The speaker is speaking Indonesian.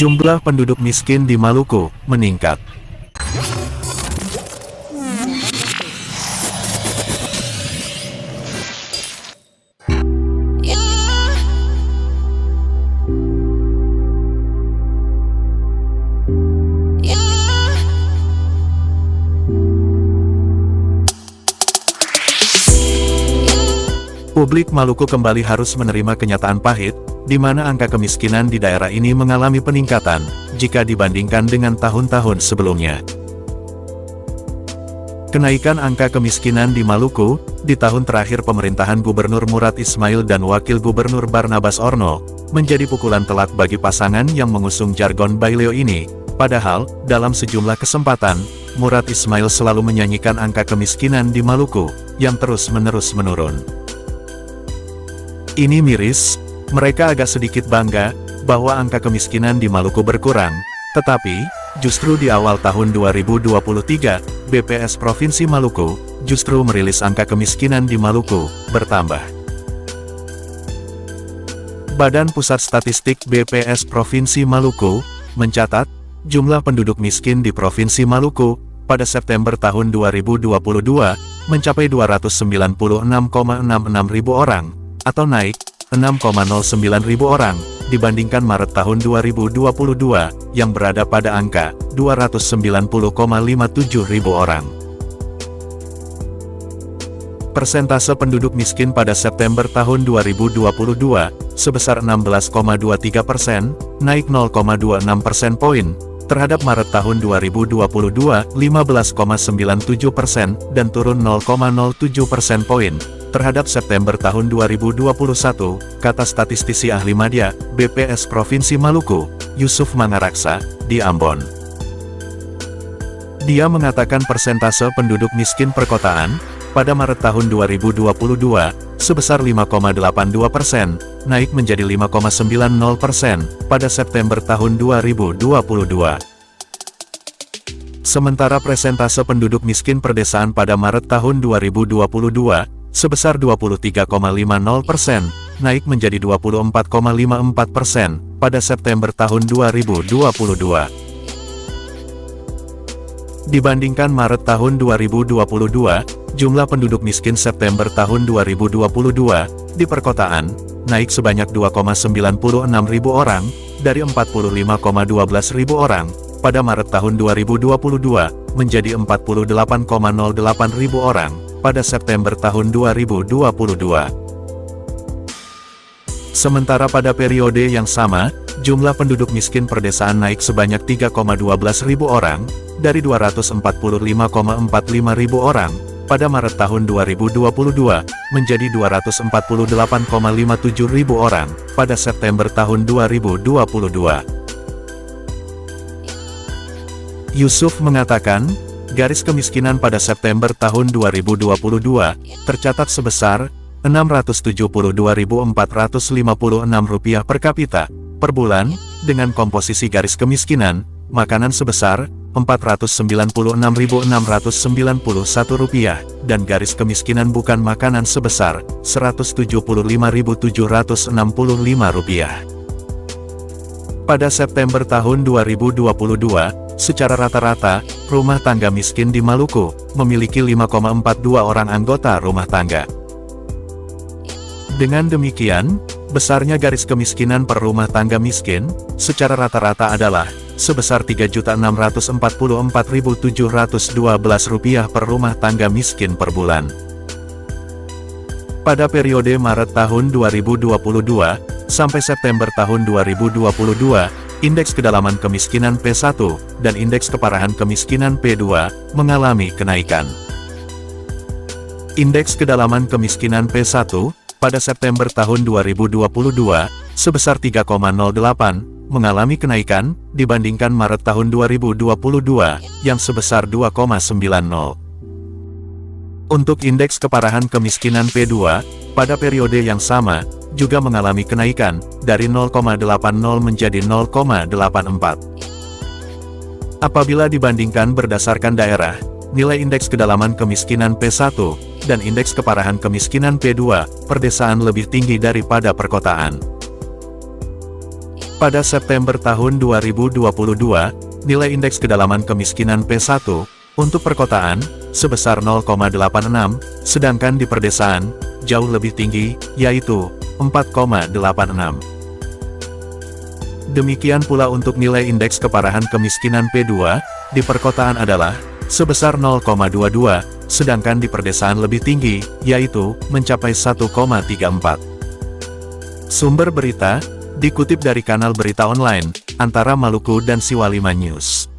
Jumlah penduduk miskin di Maluku meningkat. Publik Maluku kembali harus menerima kenyataan pahit, di mana angka kemiskinan di daerah ini mengalami peningkatan, jika dibandingkan dengan tahun-tahun sebelumnya. Kenaikan angka kemiskinan di Maluku, di tahun terakhir pemerintahan Gubernur Murad Ismail dan Wakil Gubernur Barnabas Orno, menjadi pukulan telak bagi pasangan yang mengusung jargon Baileo ini, padahal, dalam sejumlah kesempatan, Murad Ismail selalu menyanyikan angka kemiskinan di Maluku, yang terus-menerus menurun. Ini miris, mereka agak sedikit bangga, bahwa angka kemiskinan di Maluku berkurang, tetapi, justru di awal tahun 2023, BPS Provinsi Maluku, justru merilis angka kemiskinan di Maluku, bertambah. Badan Pusat Statistik BPS Provinsi Maluku, mencatat, jumlah penduduk miskin di Provinsi Maluku, pada September tahun 2022, mencapai 296,66 ribu orang, atau naik 6,09 ribu orang, dibandingkan Maret tahun 2022, yang berada pada angka 290,57 ribu orang. Persentase penduduk miskin pada September tahun 2022, sebesar 16,23%, naik 0,26 persen poin, terhadap Maret tahun 2022, 15,97%, dan turun 0,07 persen poin, terhadap September tahun 2021, kata statistisi ahli media, BPS Provinsi Maluku, Yusuf Mangaraksa, di Ambon. Dia mengatakan persentase penduduk miskin perkotaan, pada Maret tahun 2022, sebesar 5,82%, naik menjadi 5,90% pada September tahun 2022. Sementara persentase penduduk miskin perdesaan pada Maret tahun 2022, sebesar 23,50%, naik menjadi 24,54% pada September tahun 2022. Dibandingkan Maret tahun 2022, jumlah penduduk miskin September tahun 2022, di perkotaan, naik sebanyak 2,96 ribu orang, dari 45,12 ribu orang, pada Maret tahun 2022, menjadi 48,08 ribu orang, pada September tahun 2022. Sementara pada periode yang sama, jumlah penduduk miskin perdesaan naik sebanyak 3,12 ribu orang, dari 245,45 ribu orang, pada Maret tahun 2022, menjadi 248,57 ribu orang, pada September tahun 2022. Yusuf mengatakan, garis kemiskinan pada September tahun 2022, tercatat sebesar Rp672.456 per kapita, per bulan, dengan komposisi garis kemiskinan, makanan sebesar Rp496.691, dan garis kemiskinan bukan makanan sebesar Rp175.765. Pada September tahun 2022, secara rata-rata, rumah tangga miskin di Maluku memiliki 5,42 orang anggota rumah tangga. Dengan demikian, besarnya garis kemiskinan per rumah tangga miskin, secara rata-rata adalah sebesar Rp3.644.712 per rumah tangga miskin per bulan. Pada periode Maret tahun 2022, sampai September tahun 2022, indeks kedalaman kemiskinan P1, dan indeks keparahan kemiskinan P2, mengalami kenaikan. Indeks kedalaman kemiskinan P1, pada September tahun 2022, sebesar 3,08, mengalami kenaikan, dibandingkan Maret tahun 2022, yang sebesar 2,90. Untuk indeks keparahan kemiskinan P2, pada periode yang sama, juga mengalami kenaikan, dari 0,80 menjadi 0,84. Apabila dibandingkan berdasarkan daerah, nilai indeks kedalaman kemiskinan P1, dan indeks keparahan kemiskinan P2, perdesaan lebih tinggi daripada perkotaan. Pada September tahun 2022, nilai indeks kedalaman kemiskinan P1 untuk perkotaan sebesar 0,86, sedangkan di perdesaan jauh lebih tinggi, yaitu 4,86. Demikian pula untuk nilai indeks keparahan kemiskinan P2 di perkotaan adalah sebesar 0,22, sedangkan di perdesaan lebih tinggi, yaitu mencapai 1,34. Sumber berita dikutip dari kanal berita online Antara Maluku dan Siwalima News.